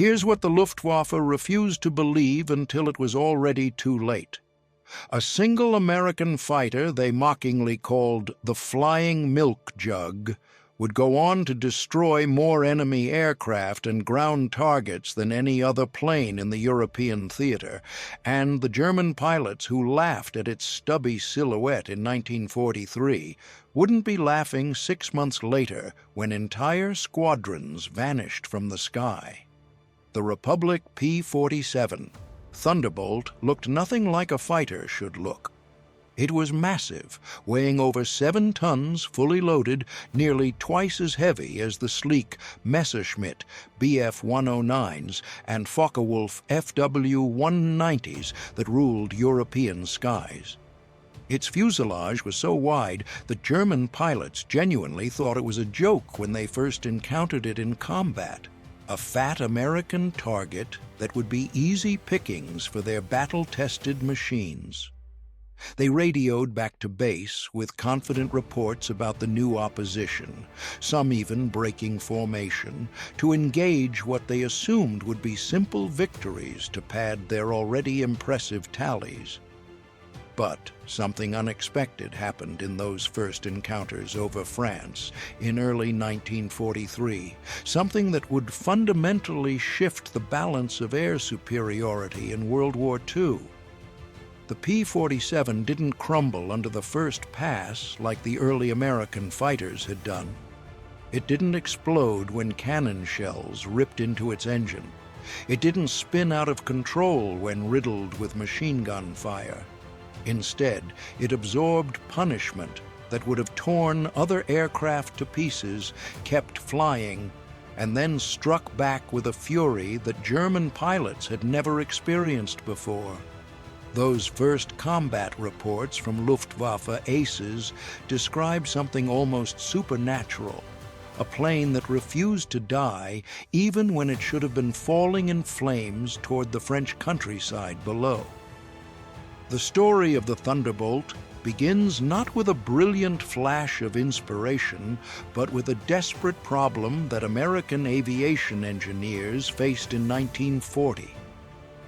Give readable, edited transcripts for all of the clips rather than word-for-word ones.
Here's what the Luftwaffe refused to believe until it was already too late. A single American fighter they mockingly called the Flying Milk Jug would go on to destroy more enemy aircraft and ground targets than any other plane in the European theater, and the German pilots who laughed at its stubby silhouette in 1943 wouldn't be laughing 6 months later when entire squadrons vanished from the sky. The Republic P-47 Thunderbolt looked nothing like a fighter should look. It was massive, weighing over 7 tons, fully loaded, nearly twice as heavy as the sleek Messerschmitt Bf-109s and Focke-Wulf FW-190s that ruled European skies. Its fuselage was so wide that German pilots genuinely thought it was a joke when they first encountered it in combat. A fat American target that would be easy pickings for their battle-tested machines. They radioed back to base with confident reports about the new opposition, some even breaking formation, to engage what they assumed would be simple victories to pad their already impressive tallies. But something unexpected happened in those first encounters over France in early 1943, something that would fundamentally shift the balance of air superiority in World War II. The P-47 didn't crumble under the first pass like the early American fighters had done. It didn't explode when cannon shells ripped into its engine. It didn't spin out of control when riddled with machine gun fire. Instead, it absorbed punishment that would have torn other aircraft to pieces, kept flying, and then struck back with a fury that German pilots had never experienced before. Those first combat reports from Luftwaffe aces described something almost supernatural, a plane that refused to die even when it should have been falling in flames toward the French countryside below. The story of the Thunderbolt begins not with a brilliant flash of inspiration, but with a desperate problem that American aviation engineers faced in 1940.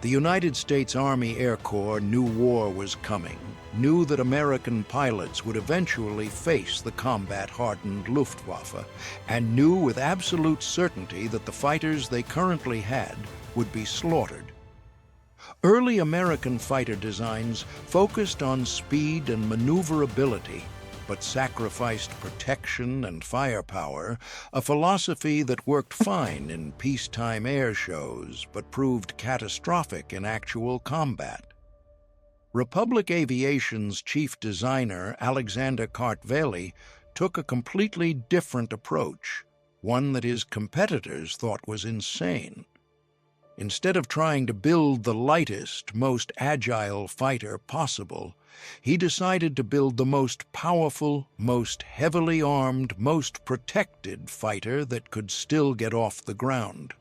The United States Army Air Corps knew war was coming, knew that American pilots would eventually face the combat-hardened Luftwaffe, and knew with absolute certainty that the fighters they currently had would be slaughtered. Early American fighter designs focused on speed and maneuverability, but sacrificed protection and firepower, a philosophy that worked fine in peacetime air shows but proved catastrophic in actual combat. Republic Aviation's chief designer, Alexander Kartveli, took a completely different approach, one that his competitors thought was insane. Instead of trying to build the lightest, most agile fighter possible, he decided to build the most powerful, most heavily armed, most protected fighter that could still get off the ground.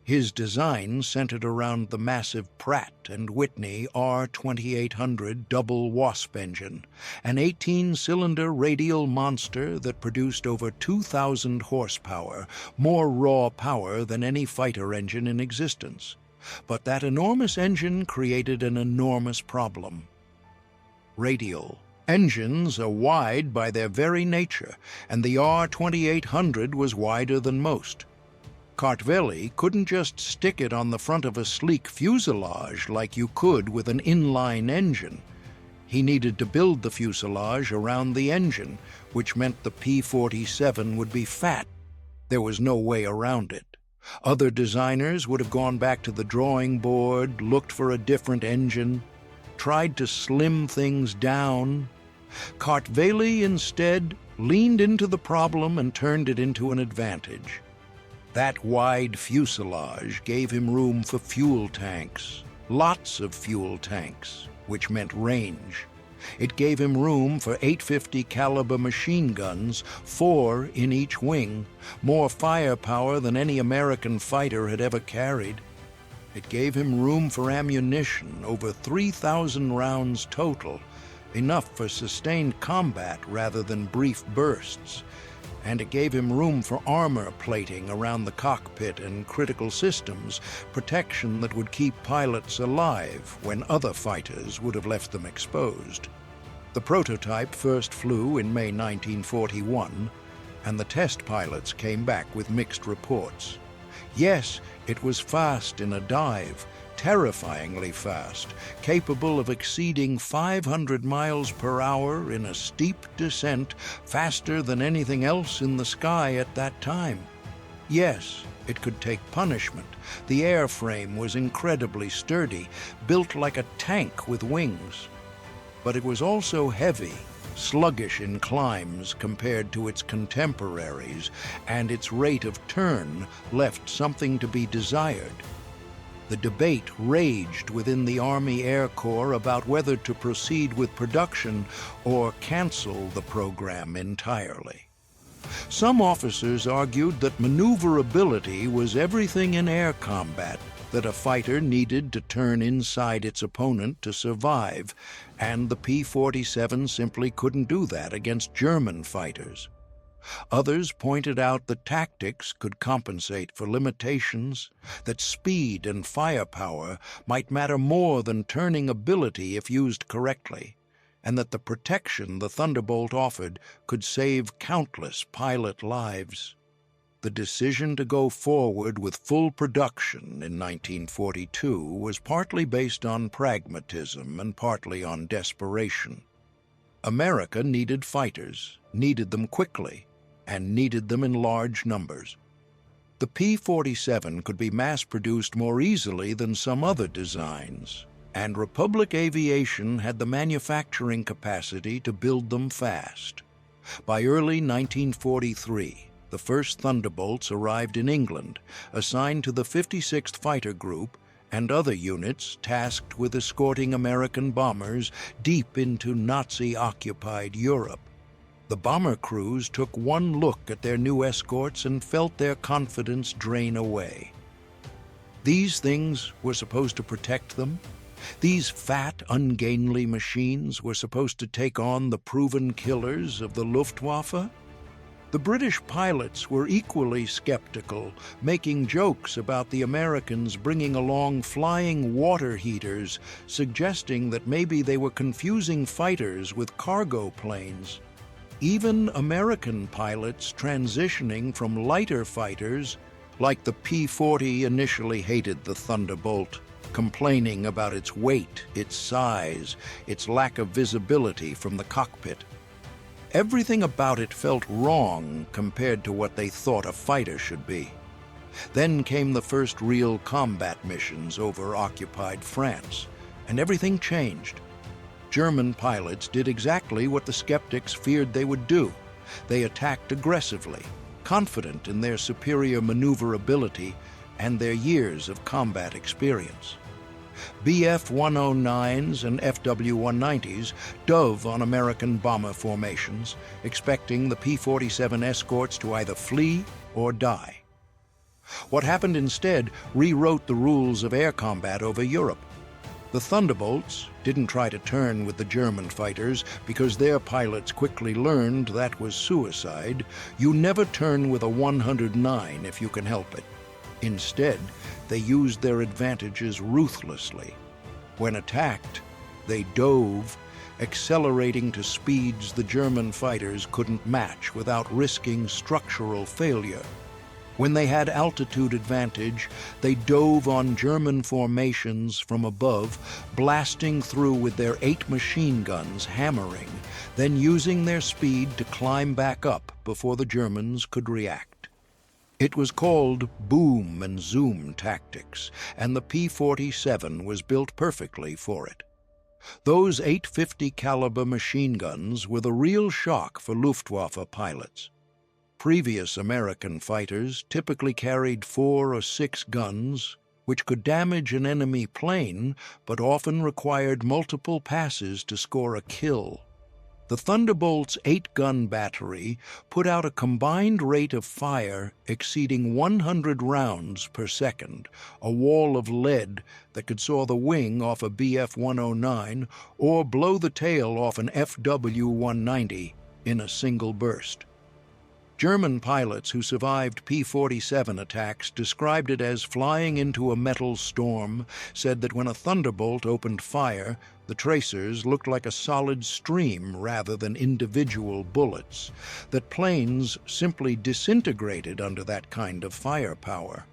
His design centered around the massive Pratt & Whitney R2800 double Wasp engine, an 18-cylinder radial monster that produced over 2,000 horsepower, more raw power than any fighter engine in existence. But that enormous engine created an enormous problem. Radial. Engines are wide by their very nature, and the R2800 was wider than most. Kartveli couldn't just stick it on the front of a sleek fuselage like you could with an inline engine. He needed to build the fuselage around the engine, which meant the P-47 would be fat. There was no way around it. Other designers would have gone back to the drawing board, looked for a different engine, tried to slim things down. Kartveli instead leaned into the problem and turned it into an advantage. That wide fuselage gave him room for fuel tanks, lots of fuel tanks, which meant range. It gave him room for .850 caliber machine guns, 4 in each wing, more firepower than any American fighter had ever carried. It gave him room for ammunition, over 3,000 rounds total, enough for sustained combat rather than brief bursts. and it gave him room for armor plating around the cockpit and critical systems, protection that would keep pilots alive when other fighters would have left them exposed. The prototype first flew in May 1941, and the test pilots came back with mixed reports. Yes, it was fast in a dive, terrifyingly fast, capable of exceeding 500 miles per hour in a steep descent, faster than anything else in the sky at that time. Yes, it could take punishment. The airframe was incredibly sturdy, built like a tank with wings. But it was also heavy, sluggish in climbs compared to its contemporaries, and its rate of turn left something to be desired. The debate raged within the Army Air Corps about whether to proceed with production or cancel the program entirely. Some officers argued that maneuverability was everything in air combat, that a fighter needed to turn inside its opponent to survive, and the P-47 simply couldn't do that against German fighters. Others pointed out that tactics could compensate for limitations, that speed and firepower might matter more than turning ability if used correctly, and that the protection the Thunderbolt offered could save countless pilot lives. The decision to go forward with full production in 1942 was partly based on pragmatism and partly on desperation. America needed fighters, needed them quickly, and needed them in large numbers. The P-47 could be mass-produced more easily than some other designs, and Republic Aviation had the manufacturing capacity to build them fast. By early 1943, the first Thunderbolts arrived in England, assigned to the 56th Fighter Group and other units tasked with escorting American bombers deep into Nazi-occupied Europe. The bomber crews took one look at their new escorts and felt their confidence drain away. These things were supposed to protect them. These fat, ungainly machines were supposed to take on the proven killers of the Luftwaffe. The British pilots were equally skeptical, making jokes about the Americans bringing along flying water heaters, suggesting that maybe they were confusing fighters with cargo planes. Even American pilots transitioning from lighter fighters, like the P-40, initially hated the Thunderbolt, complaining about its weight, its size, its lack of visibility from the cockpit. Everything about it felt wrong compared to what they thought a fighter should be. Then came the first real combat missions over occupied France, and everything changed. German pilots did exactly what the skeptics feared they would do. They attacked aggressively, confident in their superior maneuverability and their years of combat experience. Bf-109s and FW-190s dove on American bomber formations, expecting the P-47 escorts to either flee or die. What happened instead rewrote the rules of air combat over Europe. The Thunderbolts didn't try to turn with the German fighters because their pilots quickly learned that was suicide. You never turn with a 109 if you can help it. Instead, they used their advantages ruthlessly. When attacked, they dove, accelerating to speeds the German fighters couldn't match without risking structural failure. When they had altitude advantage, they dove on German formations from above, blasting through with their 8 machine guns hammering, then using their speed to climb back up before the Germans could react. It was called boom and zoom tactics, and the P-47 was built perfectly for it. Those 850 caliber machine guns were the real shock for Luftwaffe pilots. Previous American fighters typically carried 4 or 6 guns, which could damage an enemy plane, but often required multiple passes to score a kill. The Thunderbolt's 8-gun battery put out a combined rate of fire exceeding 100 rounds per second, a wall of lead that could saw the wing off a Bf-109 or blow the tail off an FW-190 in a single burst. German pilots who survived P-47 attacks described it as flying into a metal storm, said that when a Thunderbolt opened fire, the tracers looked like a solid stream rather than individual bullets, that planes simply disintegrated under that kind of firepower.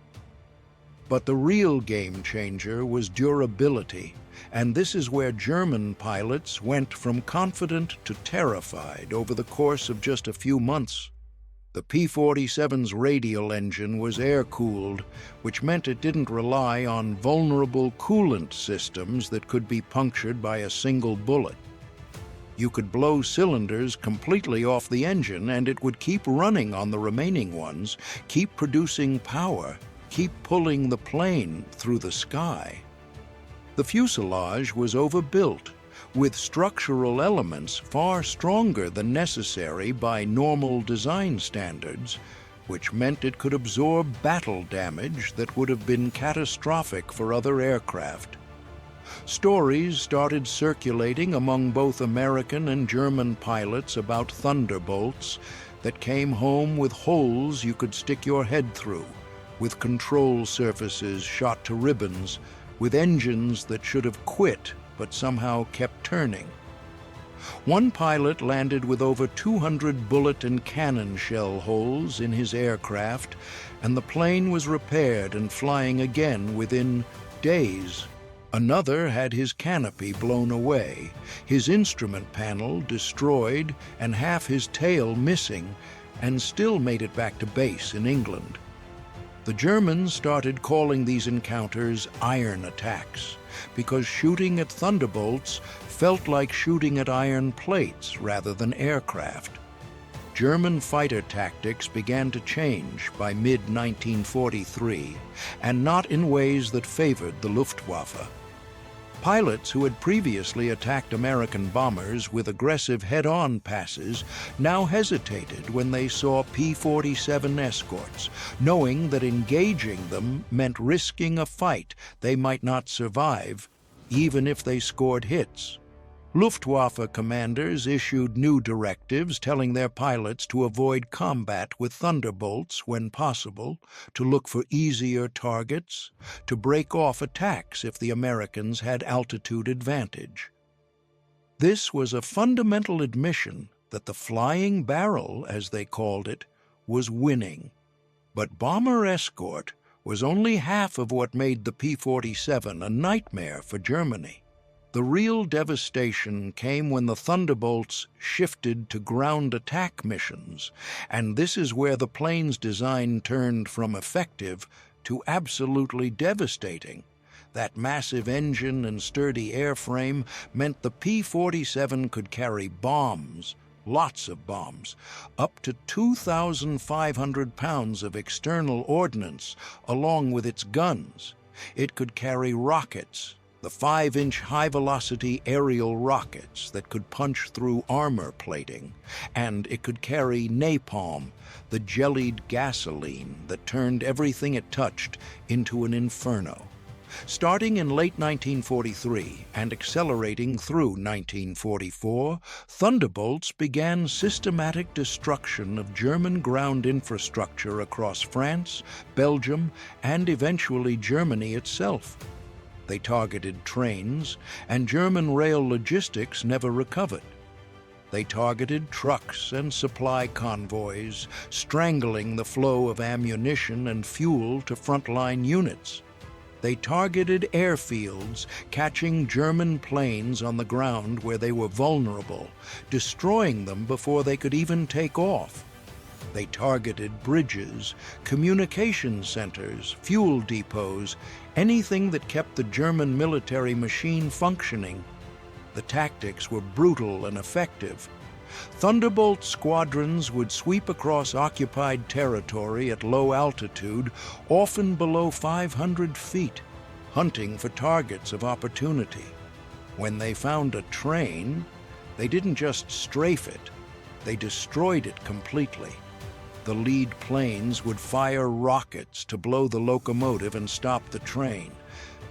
But the real game changer was durability, and this is where German pilots went from confident to terrified over the course of just a few months. The P-47's radial engine was air-cooled, which meant it didn't rely on vulnerable coolant systems that could be punctured by a single bullet. You could blow cylinders completely off the engine and it would keep running on the remaining ones, keep producing power, keep pulling the plane through the sky. The fuselage was overbuilt, with structural elements far stronger than necessary by normal design standards, which meant it could absorb battle damage that would have been catastrophic for other aircraft. Stories started circulating among both American and German pilots about Thunderbolts that came home with holes you could stick your head through, with control surfaces shot to ribbons, with engines that should have quit but somehow kept turning. One pilot landed with over 200 bullet and cannon shell holes in his aircraft, and the plane was repaired and flying again within days. Another had his canopy blown away, his instrument panel destroyed, and half his tail missing, and still made it back to base in England. The Germans started calling these encounters iron attacks, because shooting at Thunderbolts felt like shooting at iron plates rather than aircraft. German fighter tactics began to change by mid-1943, and not in ways that favored the Luftwaffe. Pilots who had previously attacked American bombers with aggressive head-on passes now hesitated when they saw P-47 escorts, knowing that engaging them meant risking a fight they might not survive, even if they scored hits. Luftwaffe commanders issued new directives telling their pilots to avoid combat with Thunderbolts when possible, to look for easier targets, to break off attacks if the Americans had altitude advantage. This was a fundamental admission that the flying barrel, as they called it, was winning. But bomber escort was only half of what made the P-47 a nightmare for Germany. The real devastation came when the Thunderbolts shifted to ground attack missions, and this is where the plane's design turned from effective to absolutely devastating. That massive engine and sturdy airframe meant the P-47 could carry bombs, lots of bombs, up to 2,500 pounds of external ordnance, along with its guns. It could carry rockets, the 5-inch high-velocity aerial rockets that could punch through armor plating, and it could carry napalm, the jellied gasoline that turned everything it touched into an inferno. Starting in late 1943 and accelerating through 1944, Thunderbolts began systematic destruction of German ground infrastructure across France, Belgium, and eventually Germany itself. They targeted trains, and German rail logistics never recovered. They targeted trucks and supply convoys, strangling the flow of ammunition and fuel to frontline units. They targeted airfields, catching German planes on the ground where they were vulnerable, destroying them before they could even take off. They targeted bridges, communication centers, fuel depots, anything that kept the German military machine functioning. The tactics were brutal and effective. Thunderbolt squadrons would sweep across occupied territory at low altitude, often below 500 feet, hunting for targets of opportunity. When they found a train, they didn't just strafe it, they destroyed it completely. The lead planes would fire rockets to blow the locomotive and stop the train.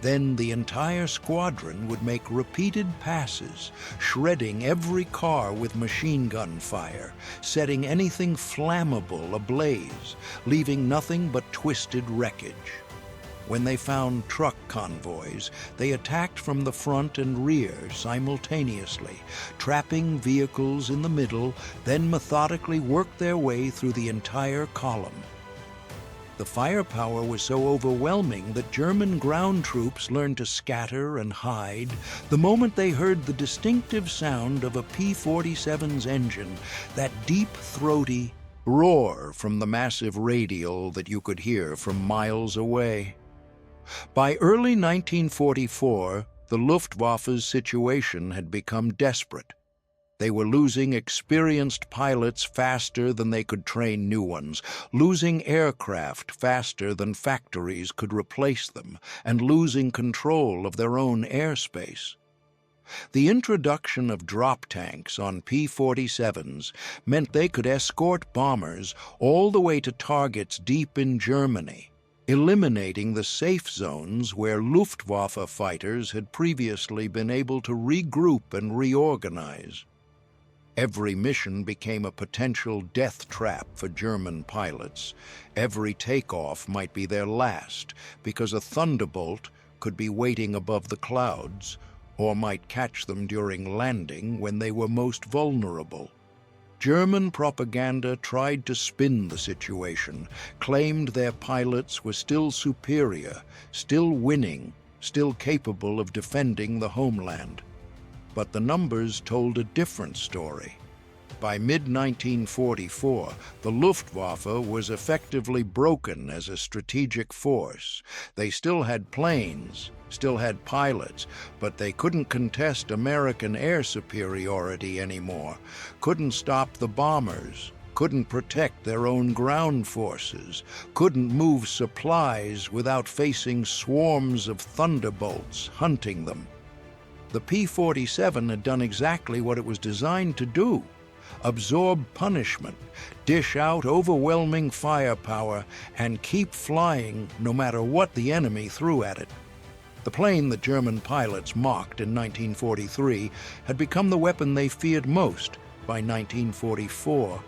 Then the entire squadron would make repeated passes, shredding every car with machine gun fire, setting anything flammable ablaze, leaving nothing but twisted wreckage. When they found truck convoys, they attacked from the front and rear simultaneously, trapping vehicles in the middle, then methodically worked their way through the entire column. The firepower was so overwhelming that German ground troops learned to scatter and hide the moment they heard the distinctive sound of a P-47's engine, that deep, throaty roar from the massive radial that you could hear from miles away. By early 1944, the Luftwaffe's situation had become desperate. They were losing experienced pilots faster than they could train new ones, losing aircraft faster than factories could replace them, and losing control of their own airspace. The introduction of drop tanks on P-47s meant they could escort bombers all the way to targets deep in Germany, eliminating the safe zones where Luftwaffe fighters had previously been able to regroup and reorganize. Every mission became a potential death trap for German pilots. Every takeoff might be their last, because a Thunderbolt could be waiting above the clouds, or might catch them during landing when they were most vulnerable. German propaganda tried to spin the situation, claimed their pilots were still superior, still winning, still capable of defending the homeland. But the numbers told a different story. By mid-1944, the Luftwaffe was effectively broken as a strategic force. They still had planes, still had pilots, but they couldn't contest American air superiority anymore, couldn't stop the bombers, couldn't protect their own ground forces, couldn't move supplies without facing swarms of Thunderbolts hunting them. The P-47 had done exactly what it was designed to do: absorb punishment, dish out overwhelming firepower, and keep flying no matter what the enemy threw at it. The plane that German pilots mocked in 1943 had become the weapon they feared most by 1944.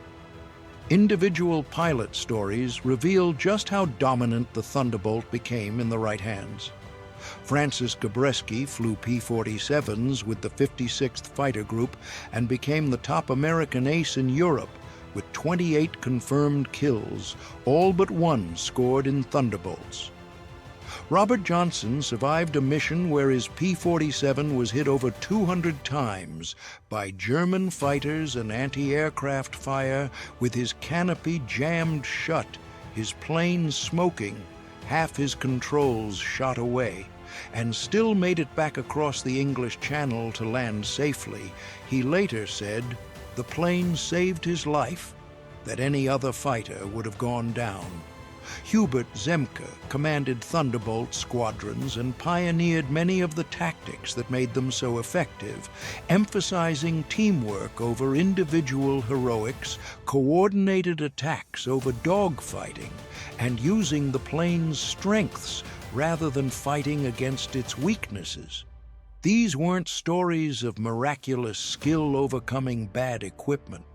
Individual pilot stories reveal just how dominant the Thunderbolt became in the right hands. Francis Gabreski flew P-47s with the 56th Fighter Group and became the top American ace in Europe, with 28 confirmed kills, all but one scored in Thunderbolts. Robert Johnson survived a mission where his P-47 was hit over 200 times by German fighters and anti-aircraft fire, with his canopy jammed shut, his plane smoking, half his controls shot away, and still made it back across the English Channel to land safely. He later said the plane saved his life, that any other fighter would have gone down. Hubert Zemke commanded Thunderbolt squadrons and pioneered many of the tactics that made them so effective, emphasizing teamwork over individual heroics, coordinated attacks over dogfighting, and using the plane's strengths rather than fighting against its weaknesses. These weren't stories of miraculous skill overcoming bad equipment.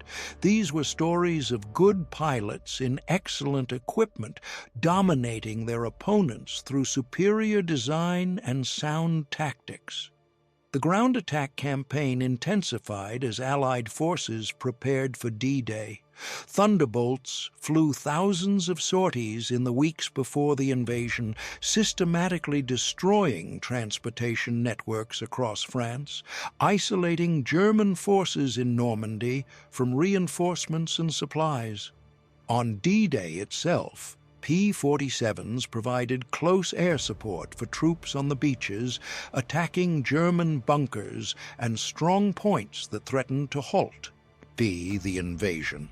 These were stories of good pilots in excellent equipment, dominating their opponents through superior design and sound tactics. The ground attack campaign intensified as Allied forces prepared for D-Day. Thunderbolts flew thousands of sorties in the weeks before the invasion, systematically destroying transportation networks across France, isolating German forces in Normandy from reinforcements and supplies. On D-Day itself, P-47s provided close air support for troops on the beaches, attacking German bunkers and strong points that threatened to halt the invasion.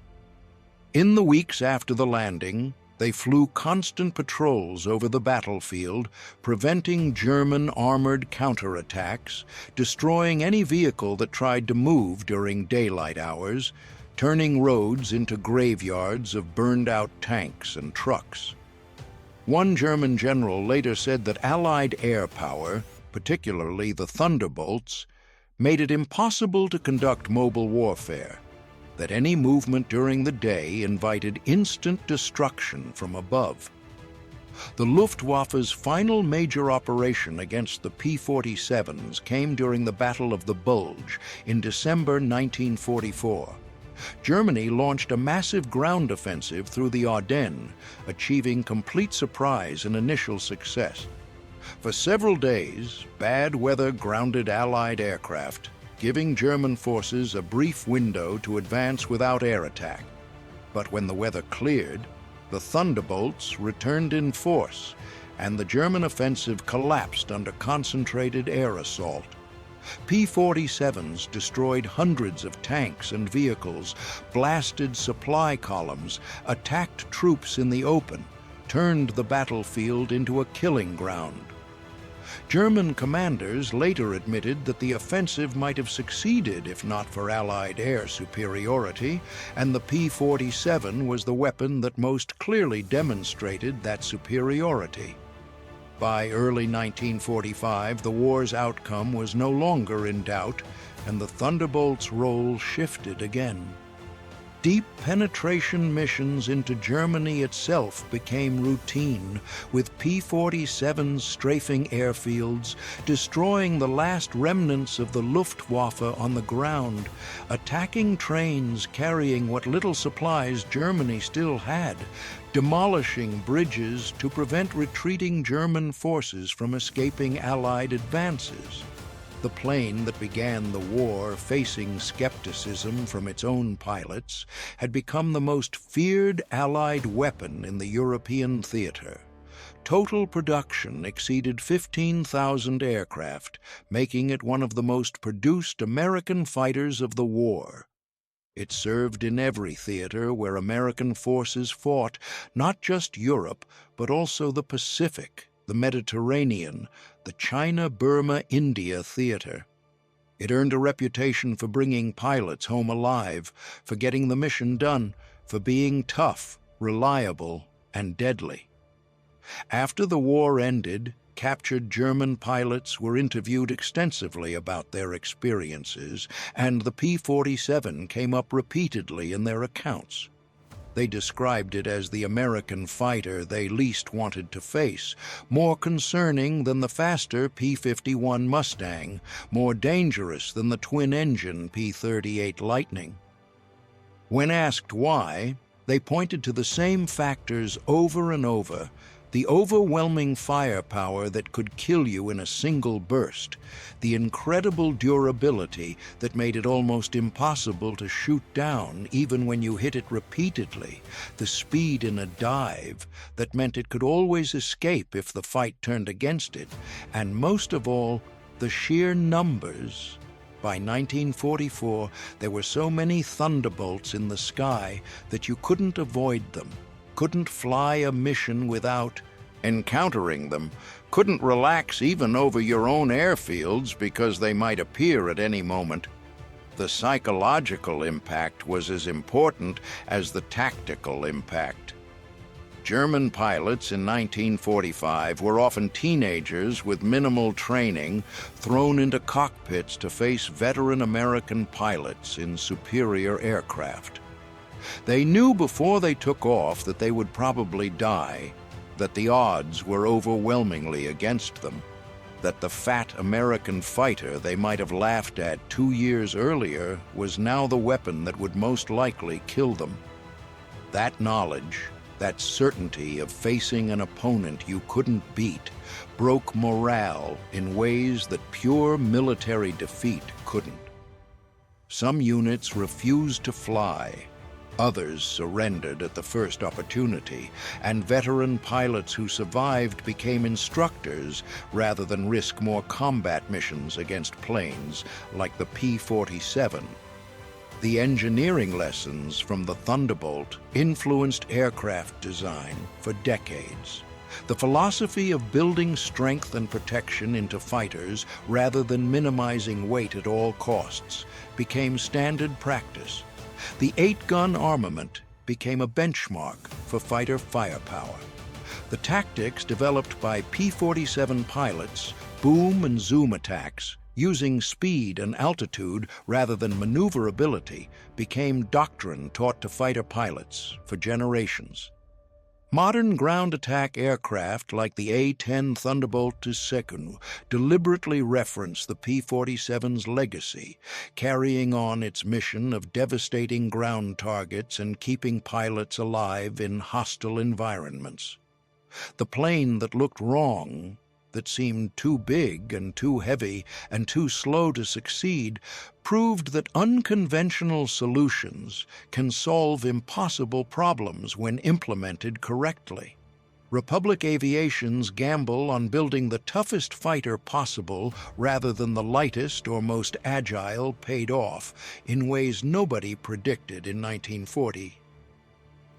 In the weeks after the landing, they flew constant patrols over the battlefield, preventing German armored counterattacks, destroying any vehicle that tried to move during daylight hours, turning roads into graveyards of burned-out tanks and trucks. One German general later said that Allied air power, particularly the Thunderbolts, made it impossible to conduct mobile warfare, that any movement during the day invited instant destruction from above. The Luftwaffe's final major operation against the P-47s came during the Battle of the Bulge in December 1944. Germany launched a massive ground offensive through the Ardennes, achieving complete surprise and initial success. For several days, bad weather grounded Allied aircraft, giving German forces a brief window to advance without air attack. But when the weather cleared, the Thunderbolts returned in force, and the German offensive collapsed under concentrated air assault. P-47s destroyed hundreds of tanks and vehicles, blasted supply columns, attacked troops in the open, turned the battlefield into a killing ground. German commanders later admitted that the offensive might have succeeded if not for Allied air superiority, and the P-47 was the weapon that most clearly demonstrated that superiority. By early 1945, the war's outcome was no longer in doubt, and the Thunderbolt's role shifted again. Deep penetration missions into Germany itself became routine, with P-47s strafing airfields, destroying the last remnants of the Luftwaffe on the ground, attacking trains carrying what little supplies Germany still had, demolishing bridges to prevent retreating German forces from escaping Allied advances. The plane that began the war facing skepticism from its own pilots had become the most feared Allied weapon in the European theater. Total production exceeded 15,000 aircraft, making it one of the most produced American fighters of the war. It served in every theater where American forces fought, not just Europe, but also the Pacific, the Mediterranean, the China-Burma-India theater. It earned a reputation for bringing pilots home alive, for getting the mission done, for being tough, reliable, and deadly. After the war ended, captured German pilots were interviewed extensively about their experiences, and the P-47 came up repeatedly in their accounts. They described it as the American fighter they least wanted to face, more concerning than the faster P-51 Mustang, more dangerous than the twin-engine P-38 Lightning. When asked why, they pointed to the same factors over and over: the overwhelming firepower that could kill you in a single burst, the incredible durability that made it almost impossible to shoot down even when you hit it repeatedly, the speed in a dive that meant it could always escape if the fight turned against it, and most of all, the sheer numbers. By 1944, there were so many Thunderbolts in the sky that you couldn't avoid them, couldn't fly a mission without encountering them, couldn't relax even over your own airfields because they might appear at any moment. The psychological impact was as important as the tactical impact. German pilots in 1945 were often teenagers with minimal training, thrown into cockpits to face veteran American pilots in superior aircraft. They knew before they took off that they would probably die, that the odds were overwhelmingly against them, that the fat American fighter they might have laughed at 2 years earlier was now the weapon that would most likely kill them. That knowledge, that certainty of facing an opponent you couldn't beat, broke morale in ways that pure military defeat couldn't. Some units refused to fly. Others surrendered at the first opportunity, and veteran pilots who survived became instructors rather than risk more combat missions against planes like the P-47. The engineering lessons from the Thunderbolt influenced aircraft design for decades. The philosophy of building strength and protection into fighters rather than minimizing weight at all costs became standard practice. The 8-gun armament became a benchmark for fighter firepower. The tactics developed by P-47 pilots, boom and zoom attacks, using speed and altitude rather than maneuverability, became doctrine taught to fighter pilots for generations. Modern ground attack aircraft like the A-10 Thunderbolt II deliberately reference the P-47's legacy, carrying on its mission of devastating ground targets and keeping pilots alive in hostile environments. The plane that looked wrong, that seemed too big and too heavy and too slow to succeed, proved that unconventional solutions can solve impossible problems when implemented correctly. Republic Aviation's gamble on building the toughest fighter possible rather than the lightest or most agile paid off in ways nobody predicted in 1940.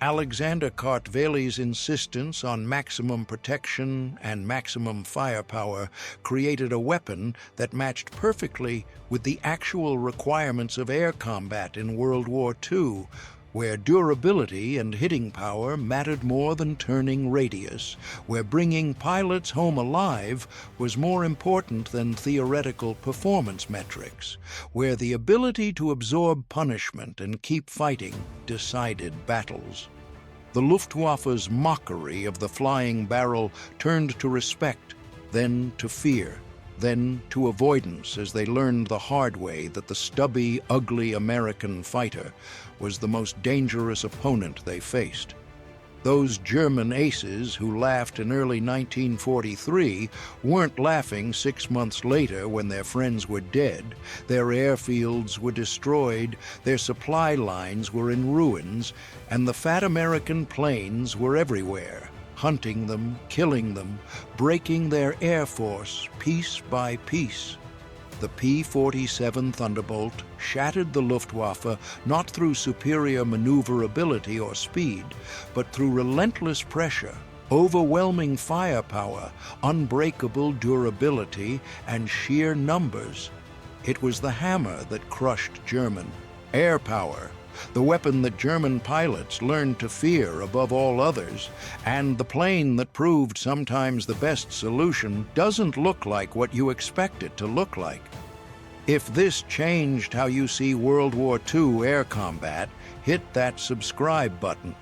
Alexander Kartvel's insistence on maximum protection and maximum firepower created a weapon that matched perfectly with the actual requirements of air combat in World War II, where durability and hitting power mattered more than turning radius, where bringing pilots home alive was more important than theoretical performance metrics, where the ability to absorb punishment and keep fighting decided battles. The Luftwaffe's mockery of the flying barrel turned to respect, then to fear, then to avoidance as they learned the hard way that the stubby, ugly American fighter was the most dangerous opponent they faced. Those German aces who laughed in early 1943 weren't laughing 6 months later when their friends were dead, their airfields were destroyed, their supply lines were in ruins, and the fat American planes were everywhere, hunting them, killing them, breaking their air force piece by piece. The P-47 Thunderbolt shattered the Luftwaffe not through superior maneuverability or speed, but through relentless pressure, overwhelming firepower, unbreakable durability, and sheer numbers. It was the hammer that crushed German air power, the weapon that German pilots learned to fear above all others, and the plane that proved sometimes the best solution doesn't look like what you expect it to look like. If this changed how you see World War II air combat, hit that subscribe button.